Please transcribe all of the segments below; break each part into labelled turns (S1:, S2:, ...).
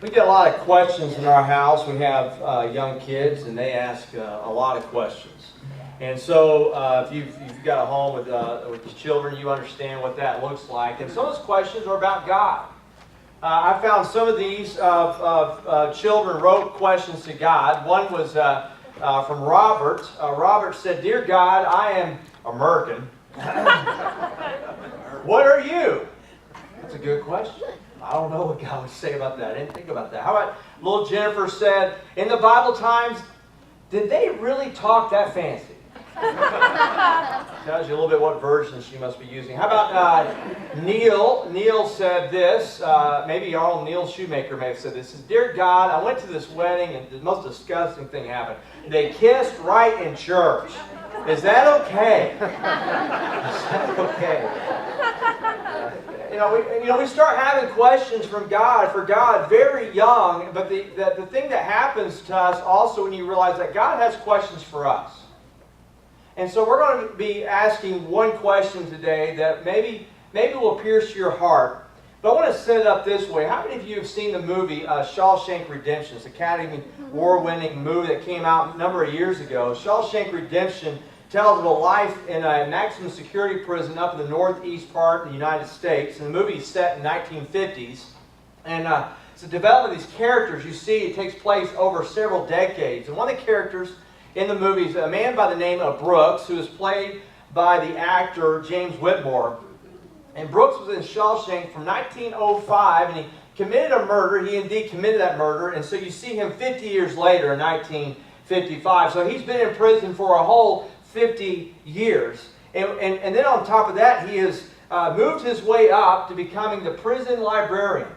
S1: We get a lot of questions in our house. We have young kids, and they ask a lot of questions. And so, if you've got a home with children, you understand what that looks like. And some of those questions are about God. I found some of these children wrote questions to God. One was from Robert. Robert said, "Dear God, I am American. What are you?" That's a good question. I don't know what God would say about that. I didn't think about that. How about little Jennifer said, in the Bible times, did they really talk that fancy? Tells you a little bit what version she must be using. How about Neil? Neil said this. Maybe our own Neil Shoemaker may have said this. He says, "Dear God, I went to this wedding and the most disgusting thing happened. They kissed right in church. Is that okay?" Is that okay? We start having questions from God, for God, very young, but the thing that happens to us also when you realize that God has questions for us. And so we're going to be asking one question today that maybe will pierce your heart. But I want to set it up this way. How many of you have seen the movie Shawshank Redemption? It's an Academy Award-winning movie that came out a number of years ago. Shawshank Redemption tells of a life in a maximum security prison up in the northeast part of the United States. And the movie is set in the 1950s. And it's the development of these characters. You see, it takes place over several decades. And one of the characters in the movie is a man by the name of Brooks, who is played by the actor James Whitmore. And Brooks was in Shawshank from 1905, and he committed a murder. He indeed committed that murder. And so you see him 50 years later in 1955. So he's been in prison for a whole 50 years. And then on top of that, he has moved his way up to becoming the prison librarian.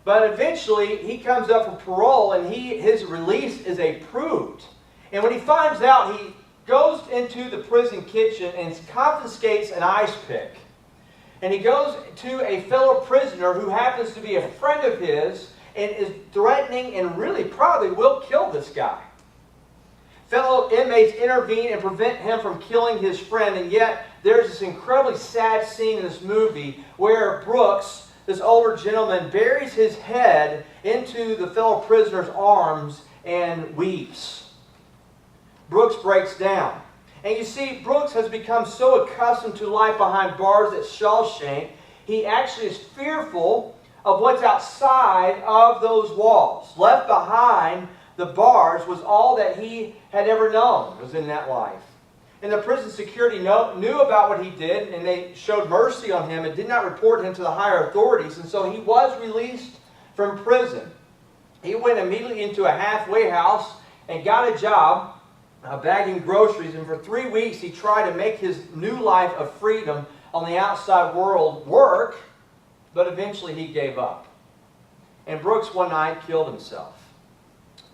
S1: But eventually, he comes up for parole, and his release is approved. And when he finds out, he goes into the prison kitchen and confiscates an ice pick. And he goes to a fellow prisoner who happens to be a friend of his and is threatening and really probably will kill this guy. Fellow inmates intervene and prevent him from killing his friend, and yet there's this incredibly sad scene in this movie where Brooks, this older gentleman, buries his head into the fellow prisoner's arms and weeps. Brooks breaks down. And you see, Brooks has become so accustomed to life behind bars at Shawshank, he actually is fearful of what's outside of those walls. Left behind the bars was all that he had ever known, was in that life. And the prison security knew about what he did, and they showed mercy on him and did not report him to the higher authorities. And so he was released from prison. He went immediately into a halfway house and got a job bagging groceries. And for 3 weeks he tried to make his new life of freedom on the outside world work, but eventually he gave up. And Brooks one night killed himself.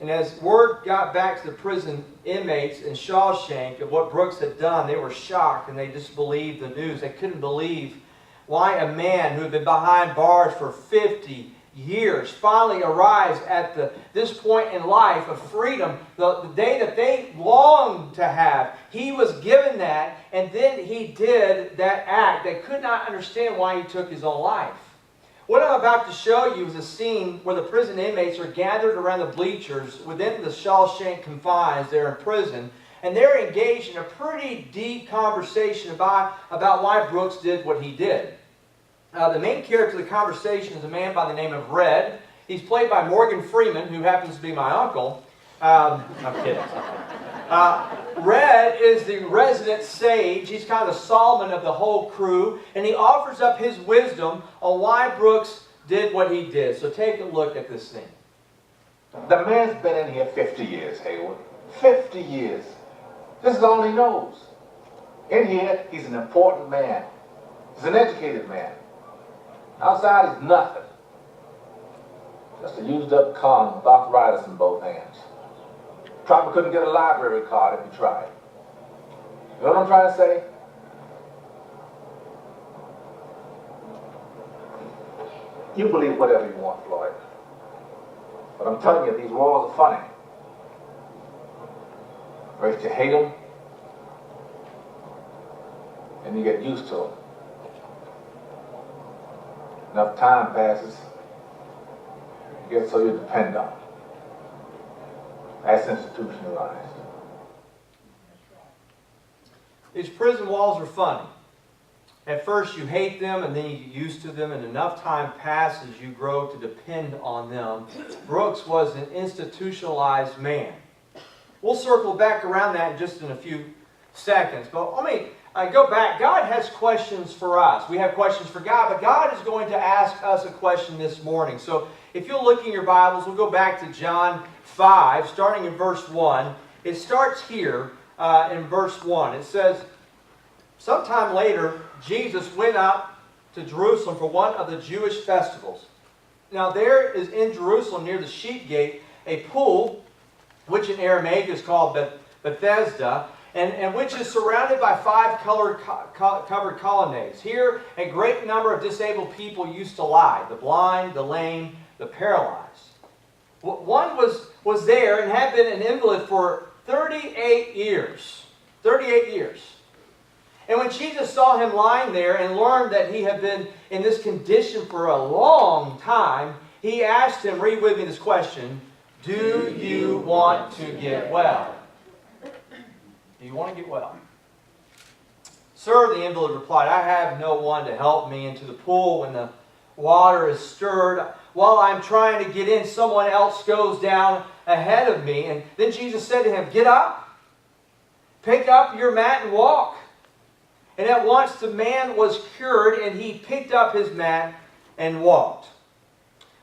S1: And as word got back to the prison inmates in Shawshank of what Brooks had done, they were shocked and they disbelieved the news. They couldn't believe why a man who had been behind bars for 50 years finally arrives at this point in life of freedom, the day that they longed to have. He was given that, and then he did that act. They could not understand why he took his own life. What I'm about to show you is a scene where the prison inmates are gathered around the bleachers within the Shawshank confines there in prison, and they're engaged in a pretty deep conversation about why Brooks did what he did. The main character of the conversation is a man by the name of Red. He's played by Morgan Freeman, who happens to be my uncle. I'm kidding. Red is the resident sage. He's kind of the Solomon of the whole crew. And he offers up his wisdom on why Brooks did what he did. So take a look at this thing.
S2: The man's been in here 50 years, Haywood. 50 years. This is all he knows. In here, he's an important man. He's an educated man. Outside, he's nothing. Just a used-up con with arthritis in both hands. Probably couldn't get a library card if he tried. You know what I'm trying to say? You believe whatever you want, Floyd. But I'm telling you, these walls are funny. First you hate them, and you get used to them. Enough time passes, It gets so you depend on it. That's institutionalized.
S1: These prison walls are funny. At first you hate them and then you get used to them, and enough time passes you grow to depend on them. Brooks was an institutionalized man. We'll circle back around that just in a few seconds. But let me go back. God has questions for us. We have questions for God, but God is going to ask us a question this morning. So if you'll look in your Bibles, we'll go back to John 5, starting in verse 1. It starts here in verse 1. It says, sometime later, Jesus went up to Jerusalem for one of the Jewish festivals. Now there is in Jerusalem near the sheep gate a pool, which in Aramaic is called Bethesda, and which is surrounded by 5 covered colonnades. Here a great number of disabled people used to lie: the blind, the lame, the paralyzed. One was there and had been an invalid for 38 years. 38 years. And when Jesus saw him lying there and learned that he had been in this condition for a long time, he asked him, read with me this question, do you want to get well? Do you want to get well? Sir, the invalid replied, I have no one to help me into the pool when the water is stirred. While I'm trying to get in, someone else goes down ahead of me. And then Jesus said to him, get up, pick up your mat and walk. And at once the man was cured, and he picked up his mat and walked.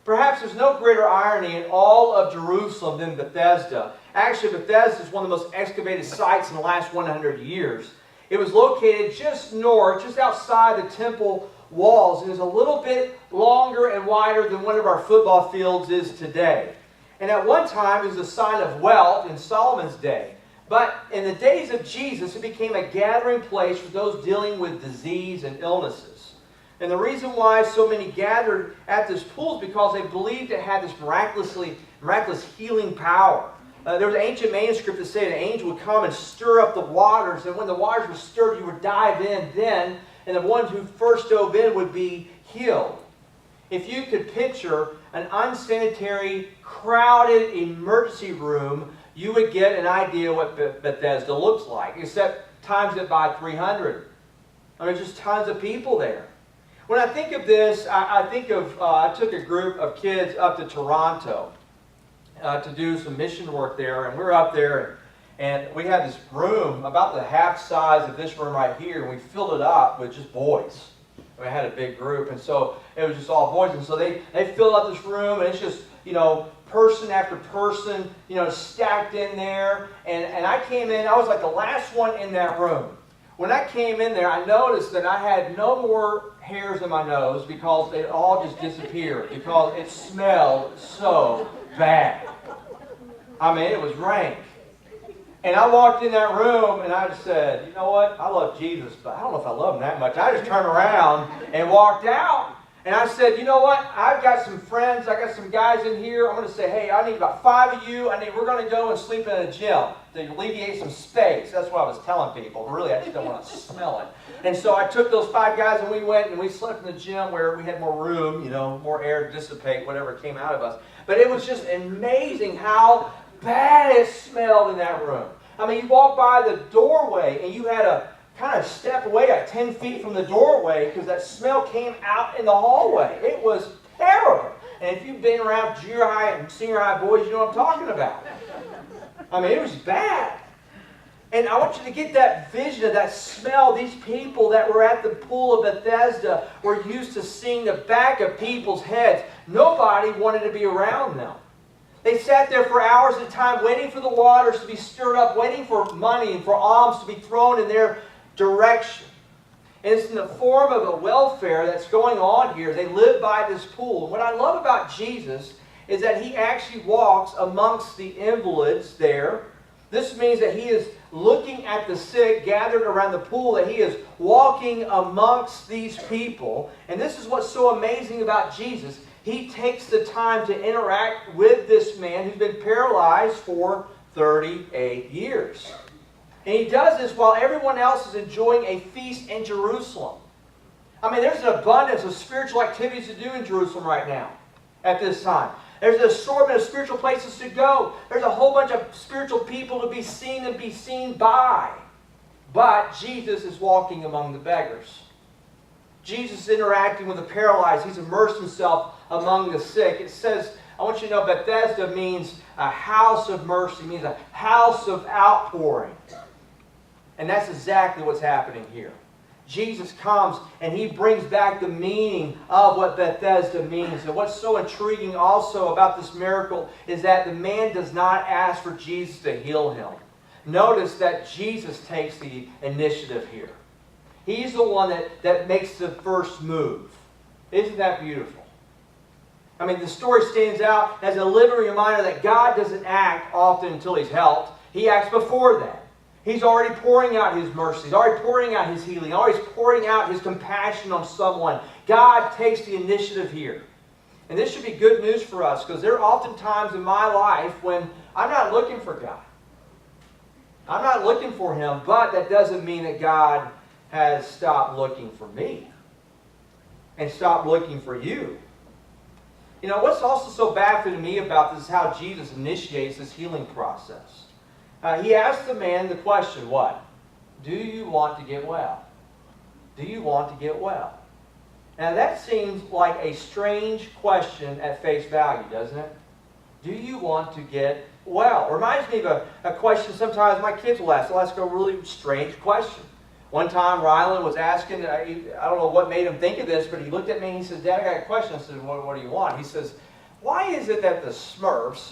S1: Perhaps there's no greater irony in all of Jerusalem than Bethesda. Actually, Bethesda is one of the most excavated sites in the last 100 years. It was located just north, just outside the temple walls, and is a little bit longer and wider than one of our football fields is today. And at one time, it was a sign of wealth in Solomon's day. But in the days of Jesus, it became a gathering place for those dealing with disease and illnesses. And the reason why so many gathered at this pool is because they believed it had this miraculous healing power. There was an ancient manuscript that said an angel would come and stir up the waters, and when the waters were stirred, you would dive in then, and the one who first dove in would be healed. If you could picture an unsanitary, crowded emergency room, you would get an idea what Bethesda looks like, except times it by 300. I mean, just tons of people there. When I think of this, I think of, I took a group of kids up to Toronto to do some mission work there, and we were up there, and we had this room about the half size of this room right here, and we filled it up with just boys. We had a big group, and so it was just all boys, and so they filled up this room, and it's just, you know, person after person, you know, stacked in there. And I came in, I was like the last one in that room. When I came in there, I noticed that I had no more hairs in my nose because it all just disappeared because it smelled so bad. I mean, it was rank. And I walked in that room and I just said, you know what? I love Jesus, but I don't know if I love him that much. I just turned around and walked out. And I said, you know what? I've got some friends. I got some guys in here. I'm going to say, hey, I need about 5 of you. We're going to go and sleep in a gym to alleviate some space. That's what I was telling people. Really, I just don't want to smell it. And so I took those 5 guys and we went and we slept in the gym where we had more room, you know, more air to dissipate whatever came out of us. But it was just amazing how bad it smelled in that room. I mean, you walk by the doorway and you had to kind of step away like 10 feet from the doorway because that smell came out in the hallway. It was terrible. And if you've been around junior high and senior high boys, you know what I'm talking about. I mean, it was bad. And I want you to get that vision of that smell. These people that were at the pool of Bethesda were used to seeing the back of people's heads. Nobody wanted to be around them. They sat there for hours at a time waiting for the waters to be stirred up, waiting for money and for alms to be thrown in their direction. And it's in the form of a welfare that's going on here. They live by this pool. And what I love about Jesus is that he actually walks amongst the invalids there. This means that he is looking at the sick gathered around the pool, that he is walking amongst these people. And this is what's so amazing about Jesus. He takes the time to interact with this man who's been paralyzed for 38 years. And he does this while everyone else is enjoying a feast in Jerusalem. I mean, there's an abundance of spiritual activities to do in Jerusalem right now, at this time. There's an assortment of spiritual places to go. There's a whole bunch of spiritual people to be seen and be seen by. But Jesus is walking among the beggars. Jesus is interacting with the paralyzed. He's immersed himself among the sick. It says, I want you to know, Bethesda means a house of mercy, means a house of outpouring. And that's exactly what's happening here. Jesus comes and he brings back the meaning of what Bethesda means. And what's so intriguing also about this miracle is that the man does not ask for Jesus to heal him. Notice that Jesus takes the initiative here. He's the one that makes the first move. Isn't that beautiful? I mean, the story stands out as a living reminder that God doesn't act often until he's helped. He acts before that. He's already pouring out his mercy. He's already pouring out his healing. Always pouring out his compassion on someone. God takes the initiative here. And this should be good news for us, because there are often times in my life when I'm not looking for God. I'm not looking for him, but that doesn't mean that God has stopped looking for me and stopped looking for you. You know, what's also so baffling to me about this is how Jesus initiates this healing process. He asks the man the question, what? Do you want to get well? Do you want to get well? Now that seems like a strange question at face value, doesn't it? Do you want to get well? Reminds me of a question sometimes my kids will ask. They'll ask a really strange question. One time Rylan was asking, I don't know what made him think of this, but he looked at me and he says, Dad, I got a question. I said, what do you want? He says, why is it that the Smurfs...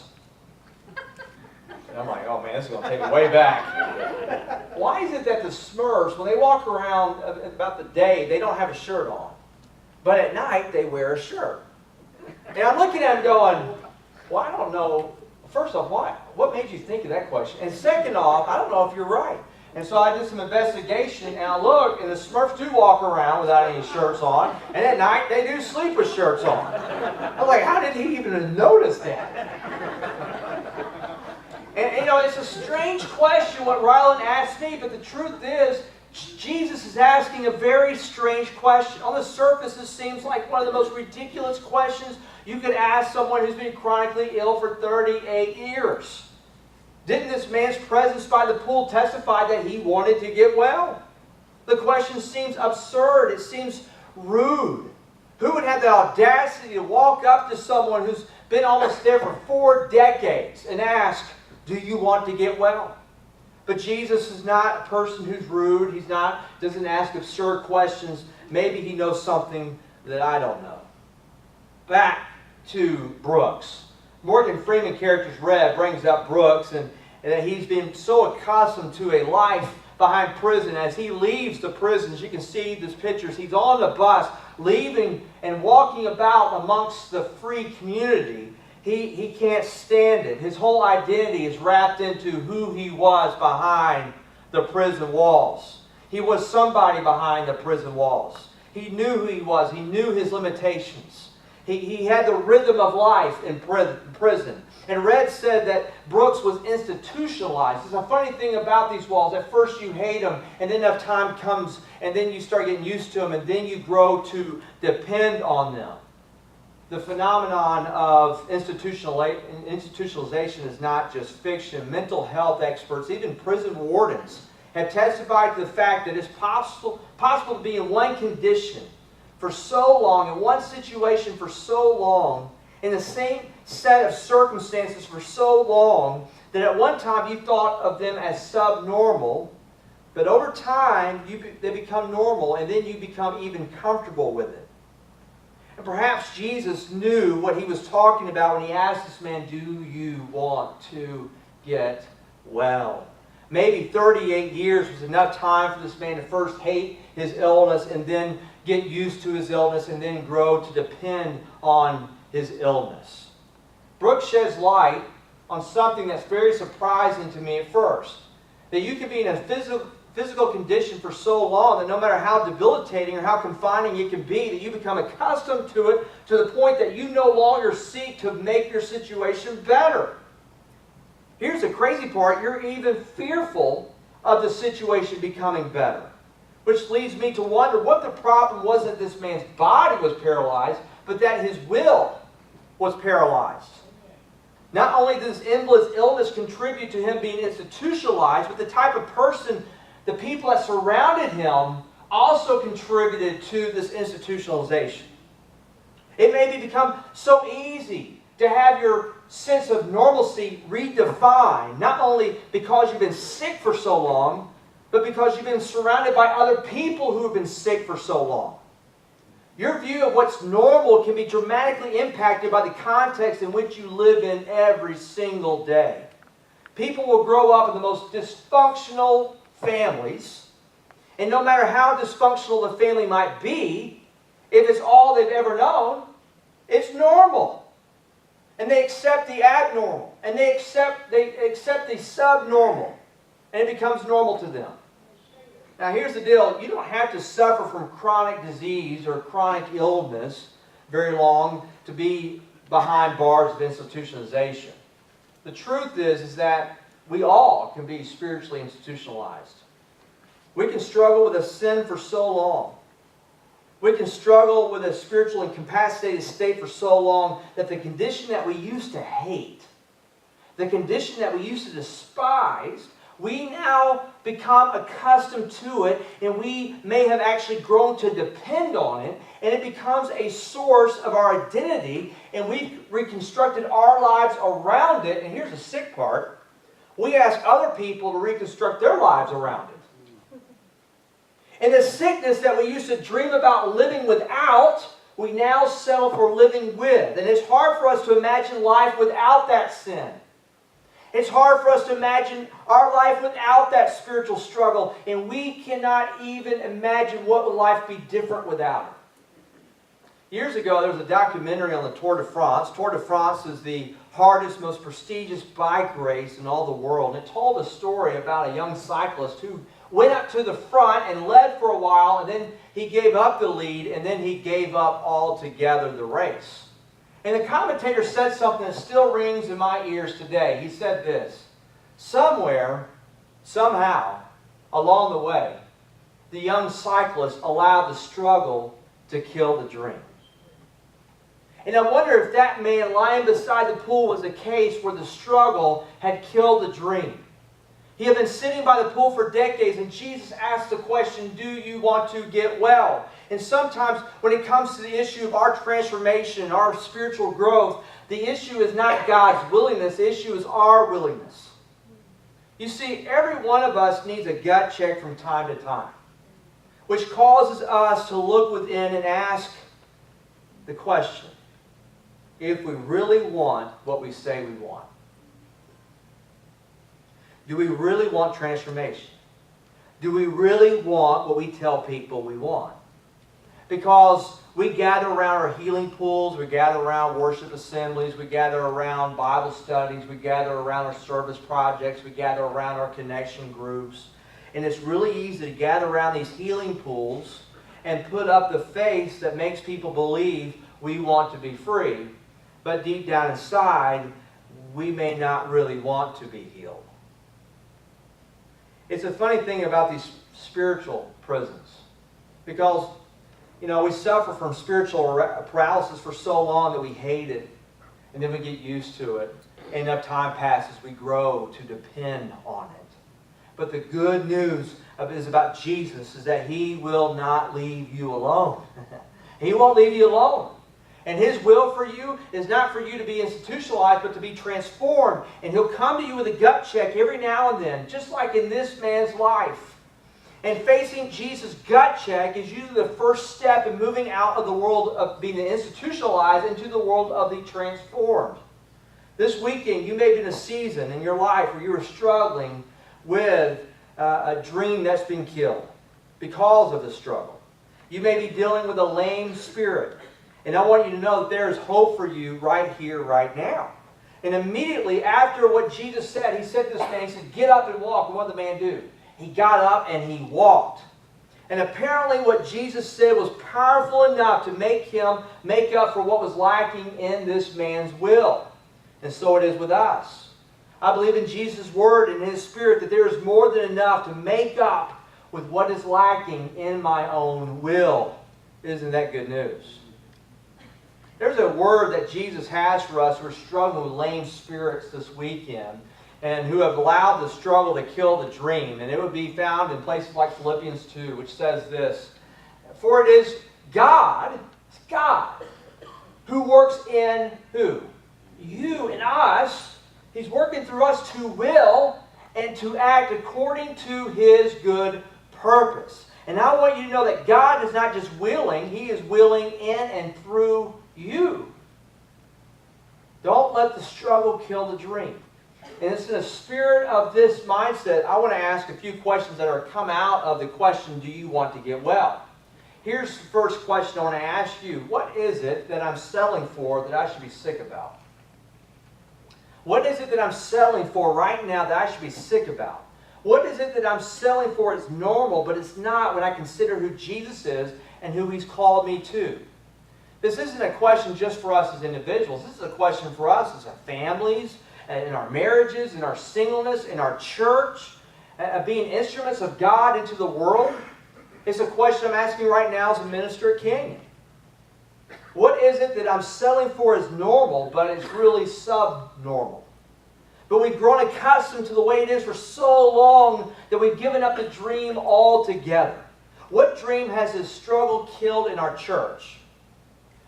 S1: And I'm like, oh man, this is going to take it way back. Why is it that the Smurfs, when they walk around about the day, they don't have a shirt on? But at night, they wear a shirt. And I'm looking at him going, well, I don't know. First off, why? What made you think of that question? And second off, I don't know if you're right. And so I did some investigation, and I looked, and the Smurfs do walk around without any shirts on. And at night, they do sleep with shirts on. I was like, how did he even notice that? And you know, it's a strange question what Rylan asked me, but the truth is, Jesus is asking a very strange question. On the surface, this seems like one of the most ridiculous questions you could ask someone who's been chronically ill for 38 years. Didn't this man's presence by the pool testify that he wanted to get well? The question seems absurd. It seems rude. Who would have the audacity to walk up to someone who's been almost there for 4 decades and ask, do you want to get well? But Jesus is not a person who's rude. He doesn't ask absurd questions. Maybe he knows something that I don't know. Back to Brooks. Morgan Freeman character's Red brings up Brooks and that he's been so accustomed to a life behind prison. As he leaves the prison, as you can see these pictures, he's on the bus, leaving and walking about amongst the free community. He can't stand it. His whole identity is wrapped into who he was behind the prison walls. He was somebody behind the prison walls. He knew who he was. He knew his limitations. He had the rhythm of life in prison. And Red said that Brooks was institutionalized. There's a funny thing about these walls. At first you hate them, and then enough time comes, and then you start getting used to them, and then you grow to depend on them. The phenomenon of institutionalization is not just fiction. Mental health experts, even prison wardens, have testified to the fact that it's possible to be in one condition for so long, in one situation for so long, in the same set of circumstances for so long, that at one time you thought of them as subnormal, but over time they become normal, and then you become even comfortable with it. And perhaps Jesus knew what he was talking about when he asked this man, do you want to get well? Maybe 38 years was enough time for this man to first hate his illness and then get used to his illness and then grow to depend on his illness. Brooks sheds light on something that's very surprising to me at first. That you can be in a physical condition for so long that no matter how debilitating or how confining it can be, that you become accustomed to it to the point that you no longer seek to make your situation better. Here's the crazy part. You're even fearful of the situation becoming better. Which leads me to wonder what the problem wasn't this man's body was paralyzed, but that his will was paralyzed. Not only does this invalid's illness contribute to him being institutionalized, but the type of person, the people that surrounded him, also contributed to this institutionalization. It may become so easy to have your sense of normalcy redefined, not only because you've been sick for so long, but because you've been surrounded by other people who have been sick for so long. Your view of what's normal can be dramatically impacted by the context in which you live in every single day. People will grow up in the most dysfunctional families, and no matter how dysfunctional the family might be, if it's all they've ever known, it's normal. And they accept the abnormal, and they accept the subnormal, and it becomes normal to them. Now here's the deal, you don't have to suffer from chronic disease or chronic illness very long to be behind bars of institutionalization. The truth is that we all can be spiritually institutionalized. We can struggle with a sin for so long. We can struggle with a spiritual incapacitated state for so long that the condition that we used to hate, the condition that we used to despise, we now become accustomed to it, and we may have actually grown to depend on it, and it becomes a source of our identity, and we've reconstructed our lives around it. And here's the sick part. We ask other people to reconstruct their lives around it. And the sickness that we used to dream about living without, we now settle for living with. And it's hard for us to imagine life without that sin. It's hard for us to imagine our life without that spiritual struggle, and we cannot even imagine what would life be different without it. Years ago, there was a documentary on the Tour de France. Tour de France is the hardest, most prestigious bike race in all the world. And it told a story about a young cyclist who went up to the front and led for a while, and then he gave up the lead, and then he gave up altogether the race. And the commentator said something that still rings in my ears today. He said this: somewhere, somehow, along the way, the young cyclist allowed the struggle to kill the dream. And I wonder if that man lying beside the pool was a case where the struggle had killed the dream. He had been sitting by the pool for decades, and Jesus asked the question, do you want to get well? And sometimes when it comes to the issue of our transformation, our spiritual growth, the issue is not God's willingness, the issue is our willingness. You see, every one of us needs a gut check from time to time, which causes us to look within and ask the question, if we really want what we say we want. Do we really want transformation? Do we really want what we tell people we want? Because we gather around our healing pools, we gather around worship assemblies, we gather around Bible studies, we gather around our service projects, we gather around our connection groups. And it's really easy to gather around these healing pools and put up the face that makes people believe we want to be free. But deep down inside, we may not really want to be healed. It's a funny thing about these spiritual prisons. Because, we suffer from spiritual paralysis for so long that we hate it. And then we get used to it. And enough time passes, we grow to depend on it. But the good news is about Jesus is that He will not leave you alone. He won't leave you alone. And His will for you is not for you to be institutionalized, but to be transformed. And He'll come to you with a gut check every now and then, just like in this man's life. And facing Jesus' gut check is usually the first step in moving out of the world of being institutionalized into the world of the transformed. This weekend, you may be in a season in your life where you are struggling with a dream that's been killed because of the struggle. You may be dealing with a lame spirit. And I want you to know that there is hope for you right here, right now. And immediately after what Jesus said, He said to this man, He said, get up and walk. And what did the man do? He got up and he walked. And apparently what Jesus said was powerful enough to make him make up for what was lacking in this man's will. And so it is with us. I believe in Jesus' Word and His Spirit that there is more than enough to make up with what is lacking in my own will. Isn't that good news? There's a word that Jesus has for us who are struggling with lame spirits this weekend and who have allowed the struggle to kill the dream. And it would be found in places like Philippians 2, which says this, "For it is God, it's God, who works in who? You and us. He's working through us to will and to act according to His good purpose." And I want you to know that God is not just willing, He is willing in and through you. Don't let the struggle kill the dream. And it's in the spirit of this mindset, I want to ask a few questions that are come out of the question, do you want to get well? Here's the first question I want to ask you. What is it that I'm selling for that I should be sick about? What is it that I'm selling for right now that I should be sick about? What is it that I'm selling for is normal, but it's not when I consider who Jesus is and who He's called me to? This isn't a question just for us as individuals. This is a question for us as our families, in our marriages, in our singleness, in our church, being instruments of God into the world. It's a question I'm asking right now as a minister at Canyon. What is it that I'm selling for as normal, but it's really subnormal? But we've grown accustomed to the way it is for so long that we've given up the dream altogether. What dream has this struggle killed in our church?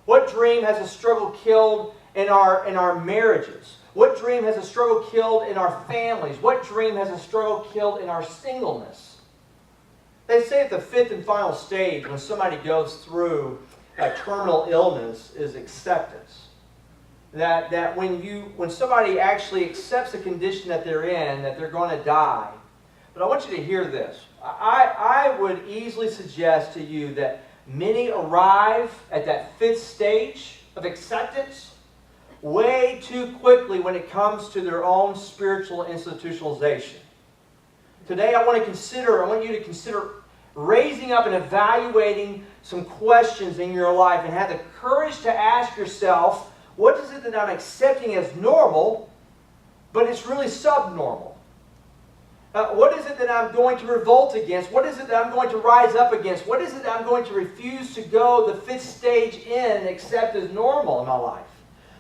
S1: What dream has a struggle killed in our marriages? What dream has a struggle killed in our families? What dream has a struggle killed in our singleness? They say at the fifth and final stage when somebody goes through a terminal illness is acceptance. That when somebody actually accepts the condition that they're in, that they're going to die. But I want you to hear this. I would easily suggest to you that many arrive at that fifth stage of acceptance way too quickly when it comes to their own spiritual institutionalization. Today I want you to consider raising up and evaluating some questions in your life and have the courage to ask yourself, what is it that I'm accepting as normal, but it's really subnormal? What is it that I'm going to revolt against? What is it that I'm going to rise up against? What is it that I'm going to refuse to go the fifth stage in and accept as normal in my life?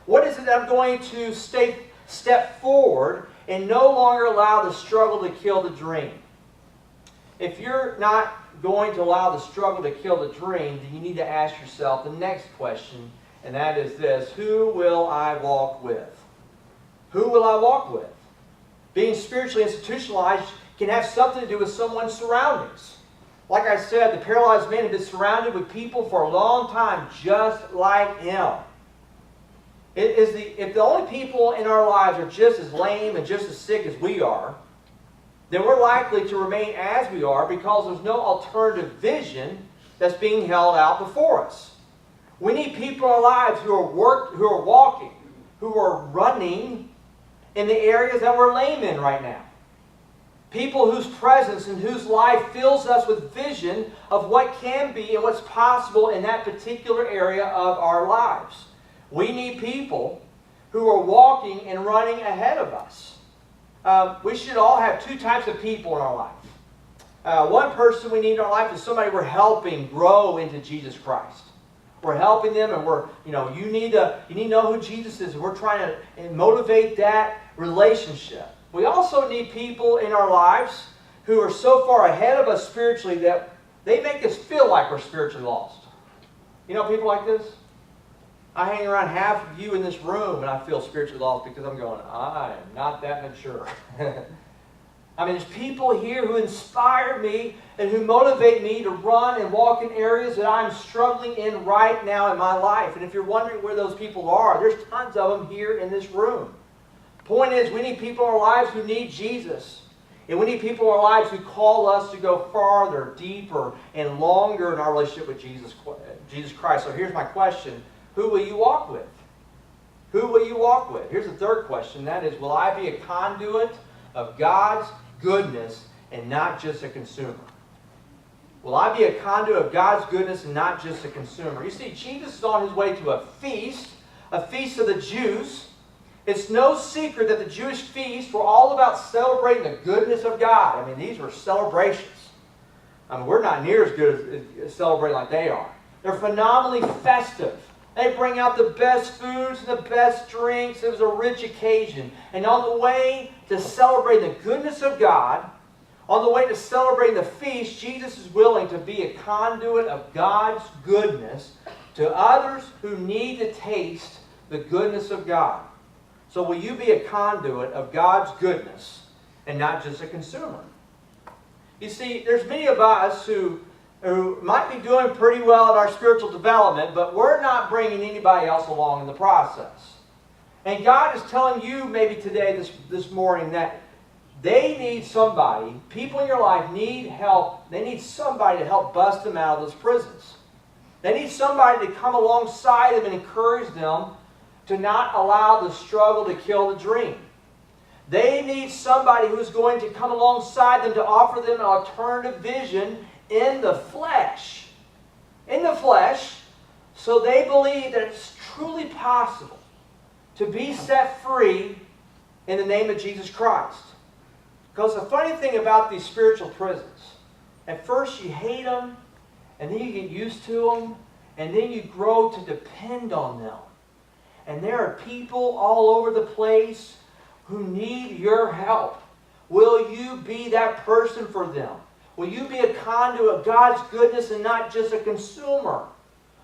S1: What is it that I'm going to step forward and no longer allow the struggle to kill the dream? If you're not going to allow the struggle to kill the dream, then you need to ask yourself the next question, and that is this: who will I walk with? Who will I walk with? Being spiritually institutionalized can have something to do with someone's surroundings. Like I said, the paralyzed man had been surrounded with people for a long time just like him. If the only people in our lives are just as lame and just as sick as we are, then we're likely to remain as we are because there's no alternative vision that's being held out before us. We need people in our lives who are walking, who are running in the areas that we're lame in right now. People whose presence and whose life fills us with vision of what can be and what's possible in that particular area of our lives. We need people who are walking and running ahead of us. We should all have two types of people in our life. One person we need in our life is somebody we're helping grow into Jesus Christ. We're helping them, and you need to know who Jesus is. And we're trying to motivate that relationship. We also need people in our lives who are so far ahead of us spiritually that they make us feel like we're spiritually lost. You know people like this? I hang around half of you in this room and I feel spiritually lost because I'm going, I am not that mature. I mean, there's people here who inspire me and who motivate me to run and walk in areas that I'm struggling in right now in my life. And if you're wondering where those people are, there's tons of them here in this room. Point is, we need people in our lives who need Jesus. And we need people in our lives who call us to go farther, deeper, and longer in our relationship with Jesus Christ. So here's my question. Who will you walk with? Who will you walk with? Here's the third question. That is, will I be a conduit of God's goodness and not just a consumer? Will I be a conduit of God's goodness and not just a consumer? You see, Jesus is on his way to a feast of the Jews. It's no secret that the Jewish feasts were all about celebrating the goodness of God. I mean, these were celebrations. I mean, we're not near as good as celebrating like they are. They're phenomenally festive. They bring out the best foods and the best drinks. It was a rich occasion. And on the way to celebrate the goodness of God, on the way to celebrating the feast, Jesus is willing to be a conduit of God's goodness to others who need to taste the goodness of God. So will you be a conduit of God's goodness and not just a consumer? You see, there's many of us who might be doing pretty well at our spiritual development, but we're not bringing anybody else along in the process. And God is telling you maybe today, this morning, that they need somebody, people in your life need help. They need somebody to help bust them out of those prisons. They need somebody to come alongside them and encourage them to not allow the struggle to kill the dream. They need somebody who's going to come alongside them to offer them an alternative vision in the flesh. In the flesh, so they believe that it's truly possible to be set free in the name of Jesus Christ. Because the funny thing about these spiritual prisons, at first you hate them, and then you get used to them, and then you grow to depend on them. And there are people all over the place who need your help. Will you be that person for them? Will you be a conduit of God's goodness and not just a consumer?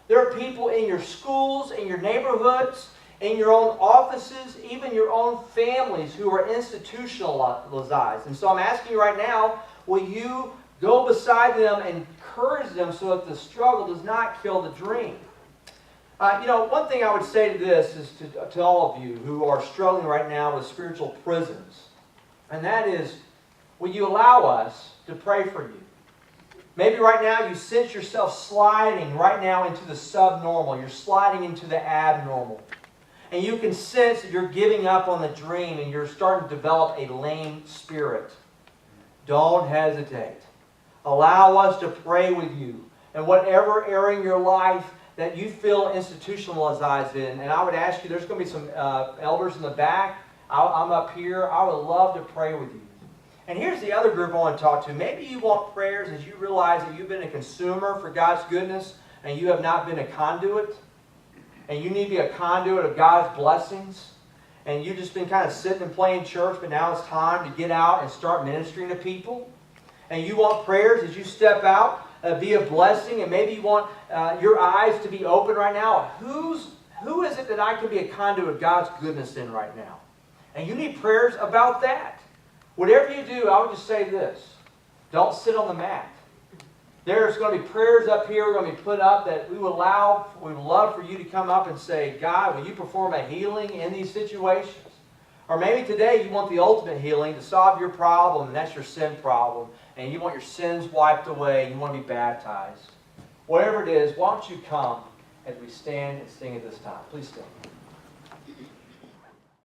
S1: There are people in your schools, in your neighborhoods, in your own offices, even your own families who are institutionalized. And so I'm asking you right now, will you go beside them and encourage them so that the struggle does not kill the dream? One thing I would say to this is to all of you who are struggling right now with spiritual prisons, and that is, will you allow us to pray for you? Maybe right now you sense yourself sliding right now into the subnormal. You're sliding into the abnormal. And you can sense that you're giving up on the dream and you're starting to develop a lame spirit. Don't hesitate. Allow us to pray with you in whatever area in your life that you feel institutionalized in. And I would ask you, there's going to be some elders in the back. I'm up here. I would love to pray with you. And here's the other group I want to talk to. Maybe you want prayers as you realize that you've been a consumer for God's goodness and you have not been a conduit. And you need to be a conduit of God's blessings. And you've just been kind of sitting and playing church, but now it's time to get out and start ministering to people. And you want prayers as you step out, be a blessing. And maybe you want your eyes to be open right now. Who is it that I can be a conduit of God's goodness in right now? And you need prayers about that. Whatever you do, I would just say this. Don't sit on the mat. There's going to be prayers up here we're going to be put up that we would love for you to come up and say, God, will you perform a healing in these situations? Or maybe today you want the ultimate healing to solve your problem, and that's your sin problem, and you want your sins wiped away, and you want to be baptized. Whatever it is, why don't you come as we stand and sing at this time. Please stand.